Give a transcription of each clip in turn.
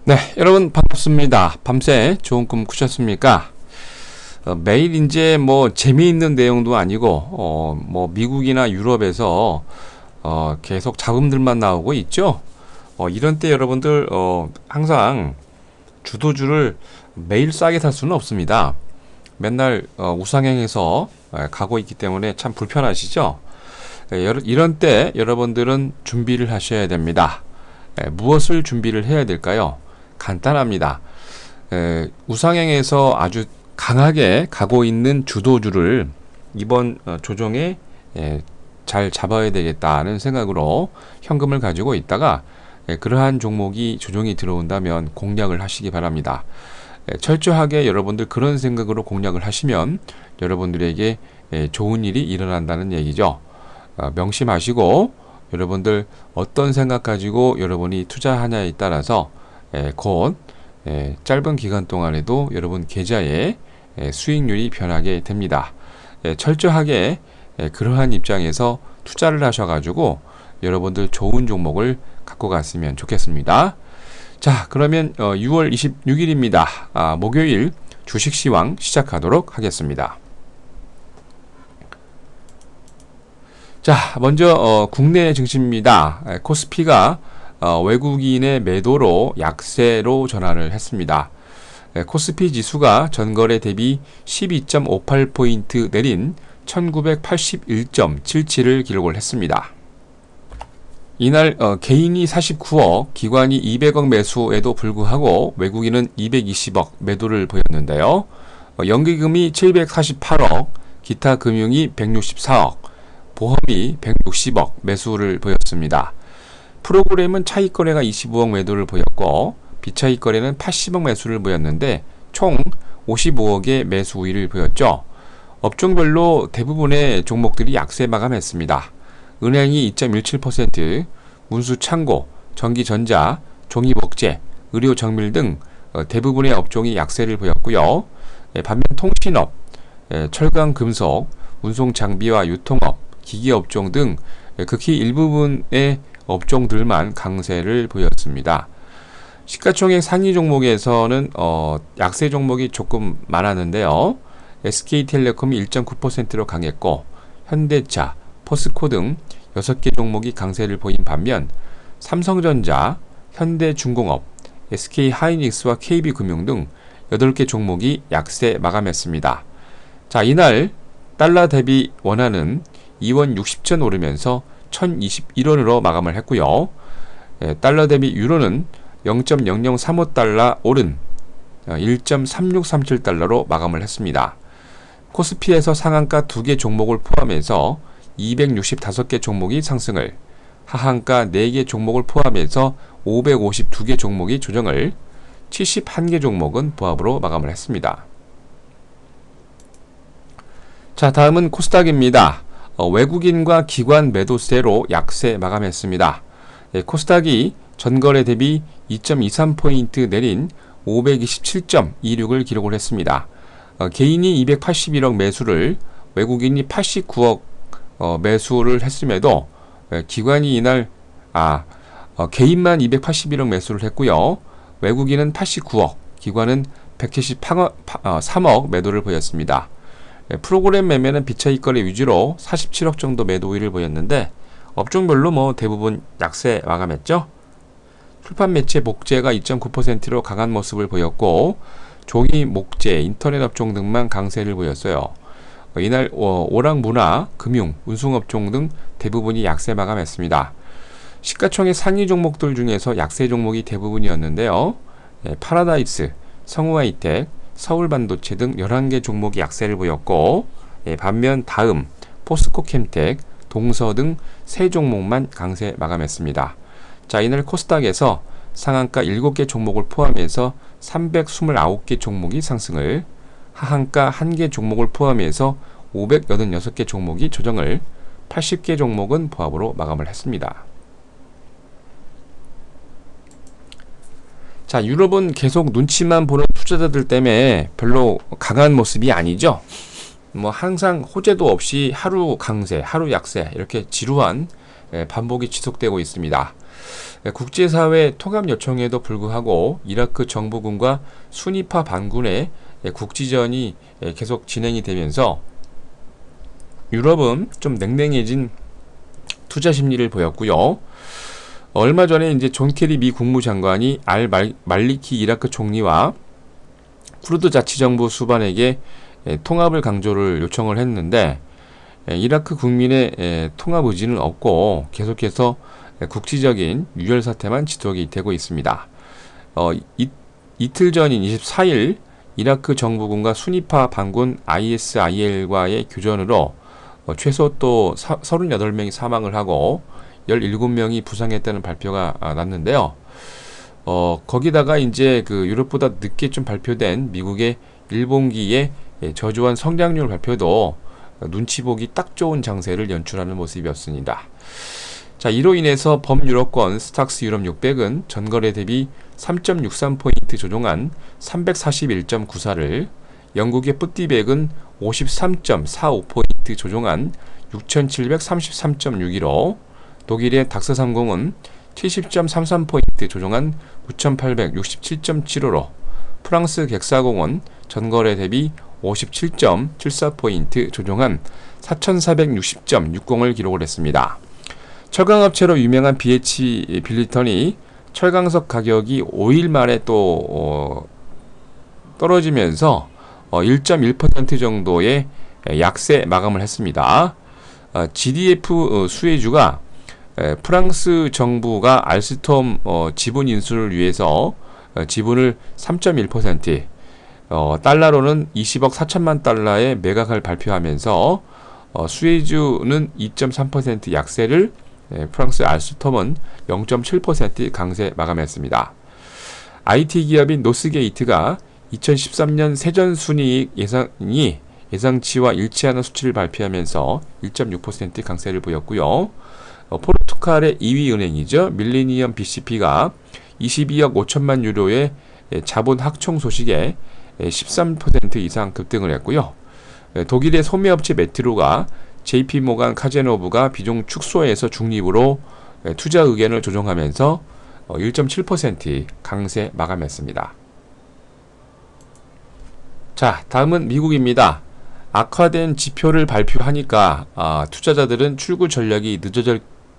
네, 여러분 반갑습니다. 밤새 좋은 꿈 꾸셨습니까? 매일 이제 뭐 재미있는 내용도 아니고 뭐 미국이나 유럽에서 계속 잡음들만 나오고 있죠. 이런 때 여러분들 항상 주도주를 매일 싸게 살 수는 없습니다. 맨날 우상향해서 가고 있기 때문에 참 불편하시죠? 이런 때 여러분들은 준비를 하셔야 됩니다. 무엇을 준비를 해야 될까요? 간단합니다. 우상향에서 아주 강하게 가고 있는 주도주를 이번 조정에 잘 잡아야 되겠다는 생각으로 현금을 가지고 있다가 그러한 종목이 조정이 들어온다면 공략을 하시기 바랍니다. 철저하게 여러분들 그런 생각으로 공략을 하시면 여러분들에게 좋은 일이 일어난다는 얘기죠. 명심하시고 여러분들 어떤 생각 가지고 여러분이 투자하냐에 따라서 곧 짧은 기간 동안에도 여러분 계좌에 수익률이 변하게 됩니다. 철저하게 그러한 입장에서 투자를 하셔가지고 여러분들 좋은 종목을 갖고 갔으면 좋겠습니다. 자, 그러면 6월 26일입니다. 목요일 주식시황 시작하도록 하겠습니다. 자, 먼저 국내 증시입니다. 코스피가 외국인의 매도로 약세로 전환을 했습니다. 코스피 지수가 전거래 대비 12.58포인트 내린 1981.77을 기록을 했습니다. 이날 개인이 49억, 기관이 200억 매수에도 불구하고 외국인은 220억 매도를 보였는데요. 연기금이 748억, 기타 금융이 164억, 보험이 160억 매수를 보였습니다. 프로그램은 차익 거래가 25억 매도를 보였고 비차익 거래는 80억 매수를 보였는데 총 55억의 매수 우위를 보였죠. 업종별로 대부분의 종목들이 약세 마감했습니다. 은행이 2.17%, 운수창고, 전기전자, 종이복제, 의료정밀 등 대부분의 업종이 약세를 보였고요. 반면 통신업, 철강금속, 운송장비와 유통업, 기기업종 등 극히 일부분의 업종들만 강세를 보였습니다. 시가총액 상위 종목에서는 약세 종목이 조금 많았는데요. SK텔레콤이 1.9%로 강했고 현대차, 포스코 등 6개 종목이 강세를 보인 반면 삼성전자, 현대중공업, SK하이닉스와 KB금융 등 8개 종목이 약세 마감했습니다. 자, 이날 달러 대비 원화는 2원 60전 오르면서 1021원으로 마감을 했고요. 달러 대비 유로는 0.0035달러 오른 1.3637달러로 마감을 했습니다. 코스피에서 상한가 2개 종목을 포함해서 265개 종목이 상승을, 하한가 4개 종목을 포함해서 552개 종목이 조정을, 71개 종목은 보합으로 마감을 했습니다. 자, 다음은 코스닥입니다. 외국인과 기관 매도세로 약세 마감했습니다. 코스닥이 전거래 대비 2.23포인트 내린 527.26을 기록을 했습니다. 개인이 281억 매수를, 외국인이 89억 매수를 했음에도 기관이 이날 개인만 281억 매수를 했고요. 외국인은 89억, 기관은 173억 매도를 보였습니다. 프로그램 매매는 비차익 거래 위주로 47억 정도 매도 우위를 보였는데 업종별로 대부분 약세 마감했죠. 출판 매체 목재가 2.9%로 강한 모습을 보였고 종이 목재, 인터넷 업종 등만 강세를 보였어요. 이날 오락 문화, 금융, 운송업종 등 대부분이 약세 마감했습니다. 시가총액 상위 종목들 중에서 약세 종목이 대부분이었는데요. 파라다이스, 성우하이텍, 서울반도체 등 11개 종목이 약세를 보였고 반면 다음, 포스코캠텍, 동서 등 3종목만 강세 마감했습니다. 자, 이날 코스닥에서 상한가 7개 종목을 포함해서 329개 종목이 상승을, 하한가 1개 종목을 포함해서 586개 종목이 조정을, 80개 종목은 보합으로 마감을 했습니다. 자, 유럽은 계속 눈치만 보는 투자자들 때문에 별로 강한 모습이 아니죠. 뭐 항상 호재도 없이 하루 강세, 하루 약세 이렇게 지루한 반복이 지속되고 있습니다. 국제사회 통합 요청에도 불구하고 이라크 정부군과 순위파 반군의 국지전이 계속 진행이 되면서 유럽은 좀 냉랭해진 투자 심리를 보였고요. 얼마 전에 이제 존 케리 미 국무장관이 말리키 이라크 총리와 쿠르드 자치정부 수반에게 통합을 강조를 요청을 했는데 이라크 국민의 통합 의지는 없고 계속해서 국지적인 유혈 사태만 지속이 되고 있습니다. 이틀 전인 24일 이라크 정부군과 순위파 반군 ISIL과의 교전으로 최소 또 38명이 사망을 하고 17명이 부상했다는 발표가 났는데요. 거기다가 이제 그 유럽보다 늦게 좀 발표된 미국의 1분기의 저조한 성장률 발표도 눈치 보기 딱 좋은 장세를 연출하는 모습이었습니다. 자, 이로 인해서 범유럽권 스탁스 유럽 600은 전거래 대비 3.63포인트 조정한 341.94를, 영국의 뿌띠백은 53.45포인트 조정한 6733.61로, 독일의 닥스30은 70.33포인트 조정한 9867.75로, 프랑스 객사공은 전거래 대비 57.74포인트 조정한 4460.60을 기록을 했습니다. 철강업체로 유명한 BH 빌리턴이 철강석 가격이 5일 만에 또 떨어지면서 1.1% 정도의 약세 마감을 했습니다. GDF 수혜주가 프랑스 정부가 알스톰 지분 인수를 위해서 지분을 3.1%, 달러로는 20억 4천만 달러에 매각을 발표하면서 수혜주는 2.3% 약세를, 프랑스 알스톰은 0.7% 강세 마감했습니다. IT 기업인 노스게이트가 2013년 세전순이익 예상이 예상치와 일치하는 수치를 발표하면서 1.6% 강세를 보였고요. 포르투갈의 2위 은행이죠. 밀레니엄 BCP가 22억 5천만 유로의 자본 확충 소식에 13% 이상 급등을 했고요. 독일의 소매업체 메트로가 JP모간 카제노브가 비중 축소에서 중립으로 투자 의견을 조정하면서 1.7% 강세 마감했습니다. 자, 다음은 미국입니다. 악화된 지표를 발표하니까 투자자들은 출구 전략이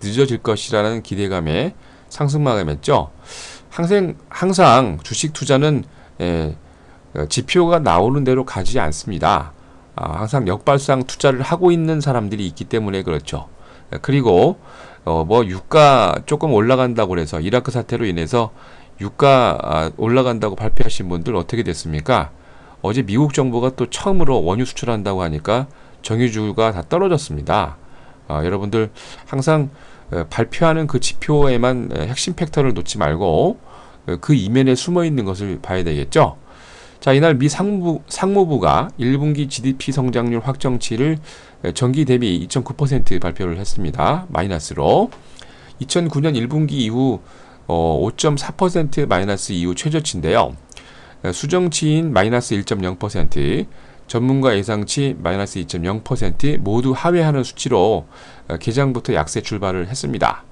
늦어질 것이라는 기대감에 상승 마감했죠. 항상 주식 투자는 지표가 나오는 대로 가지 않습니다. 항상 역발상 투자를 하고 있는 사람들이 있기 때문에 그렇죠. 그리고 뭐 유가 조금 올라간다고 해서 이라크 사태로 인해서 유가 올라간다고 발표하신 분들 어떻게 됐습니까? 어제 미국 정부가 또 처음으로 원유 수출한다고 하니까 정유주가 다 떨어졌습니다. 여러분들 항상 발표하는 그 지표에만 핵심 팩터를 놓지 말고 그 이면에 숨어 있는 것을 봐야 되겠죠. 자, 이날 미 상무부가 1분기 GDP 성장률 확정치를 전기 대비 2.9% 발표를 했습니다. 마이너스로. 2009년 1분기 이후 5.4% 마이너스 이후 최저치인데요. 수정치인 마이너스 1.0%, 전문가 예상치 마이너스 2.0% 모두 하회하는 수치로 개장부터 약세 출발을 했습니다.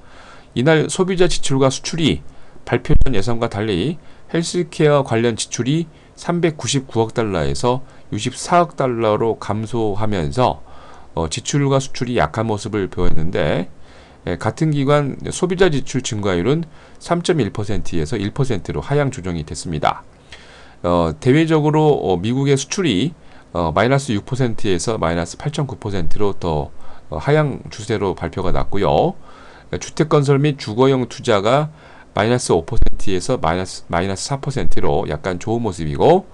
이날 소비자 지출과 수출이 발표 전 예상과 달리 헬스케어 관련 지출이 399억 달러에서 64억 달러로 감소하면서 지출과 수출이 약한 모습을 보였는데, 같은 기간 소비자 지출 증가율은 3.1%에서 1%로 하향 조정이 됐습니다. 대외적으로 미국의 수출이 마이너스 6%에서 마이너스 8.9%로 더 하향 추세로 발표가 났고요. 주택건설 및 주거용 투자가 마이너스 5%에서 마이너스 4%로 약간 좋은 모습이고,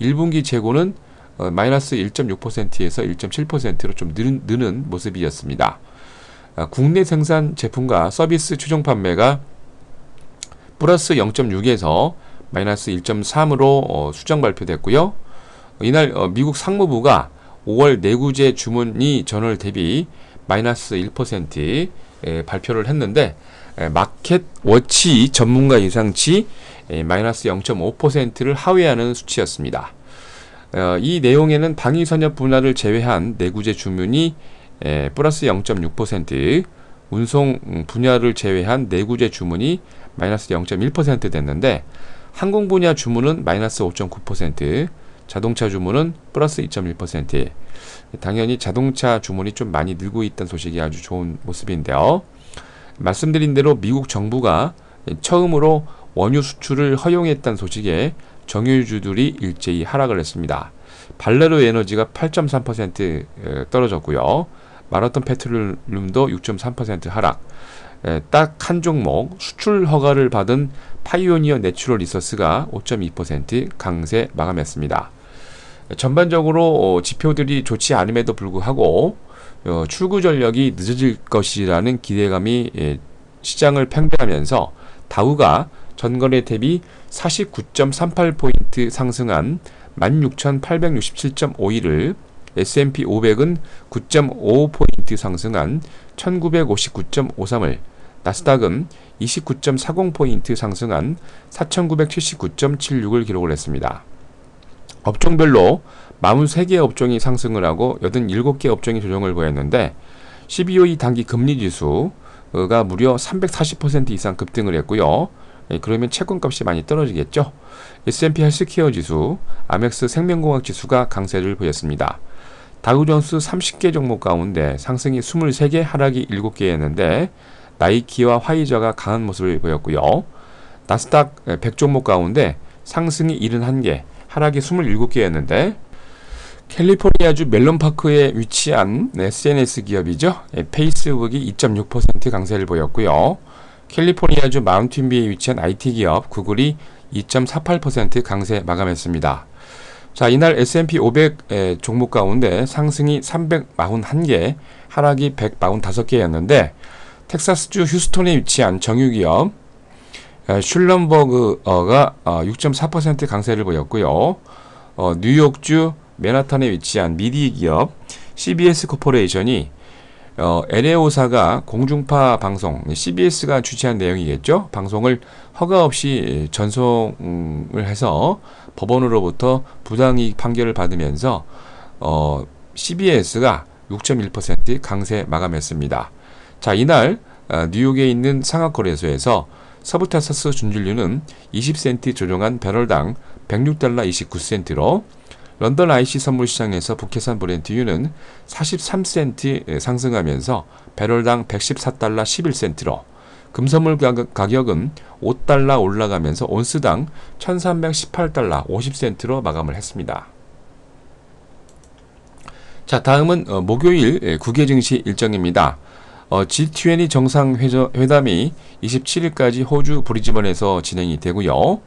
1분기 재고는 마이너스 1.6%에서 1.7%로 좀 느는 모습이었습니다. 국내 생산 제품과 서비스 최종 판매가 플러스 0.6에서 마이너스 1.3으로 수정 발표됐고요. 이날 미국 상무부가 5월 내구재 주문이 전월 대비 마이너스 1% 발표를 했는데, 마켓 워치 전문가 예상치 마이너스 0.5%를 하회하는 수치였습니다. 이 내용에는 방위선역 분야를 제외한 내구재 주문이 플러스 0.6%, 운송 분야를 제외한 내구재 주문이 마이너스 0.1% 됐는데, 항공 분야 주문은 마이너스 5.9%, 자동차 주문은 플러스 2.1%. 당연히 자동차 주문이 좀 많이 늘고 있다는 소식이 아주 좋은 모습인데요. 말씀드린 대로 미국 정부가 처음으로 원유 수출을 허용했다는 소식에 정유주들이 일제히 하락을 했습니다. 발레로 에너지가 8.3% 떨어졌고요. 마라톤 페트롤륨도 6.3% 하락. 딱 한 종목 수출 허가를 받은 파이오니어 내추럴 리소스가 5.2% 강세 마감했습니다. 전반적으로 지표들이 좋지 않음에도 불구하고 출구 전력이 늦어질 것이라는 기대감이 시장을 팽배하면서 다우가 전거래 대비 49.38포인트 상승한 16,867.51을, S&P 500은 9.55포인트 상승한 1959.53을, 나스닥은 29.40포인트 상승한 4,979.76을 기록을 했습니다. 업종별로 43개 업종이 상승을 하고 87개 업종이 조정을 보였는데, 12월 단기 금리 지수가 무려 340% 이상 급등을 했고요. 그러면 채권값이 많이 떨어지겠죠. S&P 헬스케어 지수, 아멕스 생명공학 지수가 강세를 보였습니다. 다우존스 30개 종목 가운데 상승이 23개, 하락이 7개였는데 나이키와 화이저가 강한 모습을 보였고요. 나스닥 100종목 가운데 상승이 71개, 하락이 27개였는데 캘리포니아주 멜론파크에 위치한 SNS 기업이죠. 페이스북이 2.6% 강세를 보였고요. 캘리포니아주 마운틴비에 위치한 IT 기업 구글이 2.48% 강세 마감했습니다. 자, 이날 S&P 500 종목 가운데 상승이 341개, 하락이 145개였는데 텍사스주 휴스톤에 위치한 정유기업 슐럼버그가 6.4% 강세를 보였고요. 뉴욕주 맨하탄에 위치한 미디 기업 CBS 코퍼레이션이 LA오사가 공중파 방송, CBS가 주최한 내용이겠죠. 방송을 허가 없이 전송을 해서 법원으로부터 부당이익 판결을 받으면서 CBS가 6.1% 강세 마감했습니다. 자, 이날 뉴욕에 있는 상하거래소에서 서부텍사스 준진류는 20센트 조정한 배럴당 106달러 29센트로, 런던 IC 선물시장에서 북해산 브렌트유는 43센트 상승하면서 배럴당 114달러 11센트로, 금선물 가격은 5달러 올라가면서 온스당 1318달러 50센트로 마감을 했습니다. 자, 다음은 목요일 국외 증시 일정입니다. G20 정상회담이 27일까지 호주 브리즈번에서 진행이 되고요.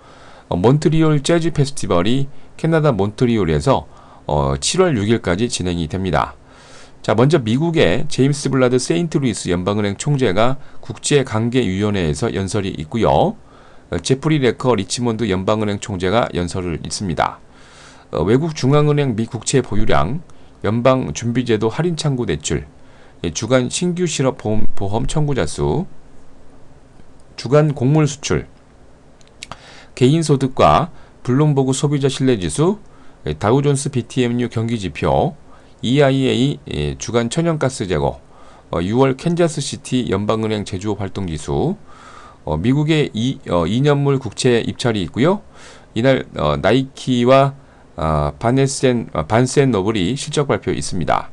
몬트리올 재즈 페스티벌이 캐나다 몬트리올에서 7월 6일까지 진행이 됩니다. 자, 먼저 미국의 제임스 블라드 세인트루이스 연방은행 총재가 국제관계위원회에서 연설이 있고요. 제프리 레커 리치몬드 연방은행 총재가 연설을 있습니다. 외국 중앙은행 미 국채 보유량, 연방준비제도 할인 창구 대출, 주간 신규 실업 보험 청구자 수, 주간 곡물 수출, 개인소득과 블룸버그 소비자 신뢰지수, 다우존스 BTMU 경기지표, EIA 주간 천연가스 재고, 6월 캔자스시티 연방은행 제조업 활동지수, 미국의 2년물 국채 입찰이 있고요. 이날 나이키와 반센 노블이 실적 발표 있습니다.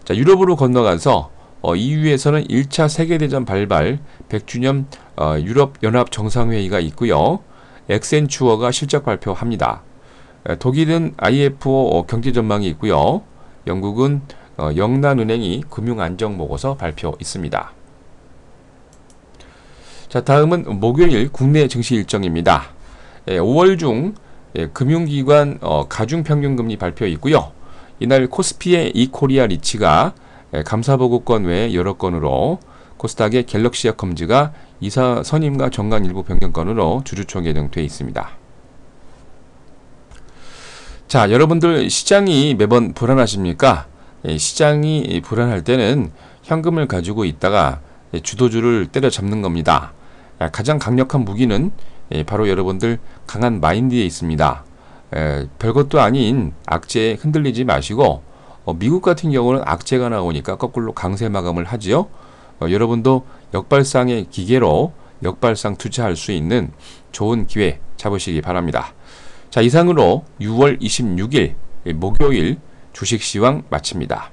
자, 유럽으로 건너가서 EU에서는 1차 세계대전 발발 100주년 유럽연합 정상회의가 있고요. 엑센추어가 실적 발표합니다. 독일은 IFO 경제 전망이 있고요. 영국은 영란은행이 금융안정보고서 발표 있습니다. 자, 다음은 목요일 국내 증시 일정입니다. 5월 중 금융기관 가중평균금리 발표 있고요. 이날 코스피의 이코리아 리치가 감사보고건 외에 여러 건으로, 코스닥의 갤럭시아 컴즈가 이사 선임과 정관 일부 변경건으로 주주총 예정돼 있습니다. 자, 여러분들 시장이 매번 불안하십니까? 시장이 불안할 때는 현금을 가지고 있다가 주도주를 때려잡는 겁니다. 가장 강력한 무기는 바로 여러분들 강한 마인드에 있습니다. 별것도 아닌 악재에 흔들리지 마시고 미국 같은 경우는 악재가 나오니까 거꾸로 강세 마감을 하지요. 여러분도 역발상의 기계로 역발상 투자할 수 있는 좋은 기회 잡으시기 바랍니다. 자, 이상으로 6월 26일 목요일 주식시황 마칩니다.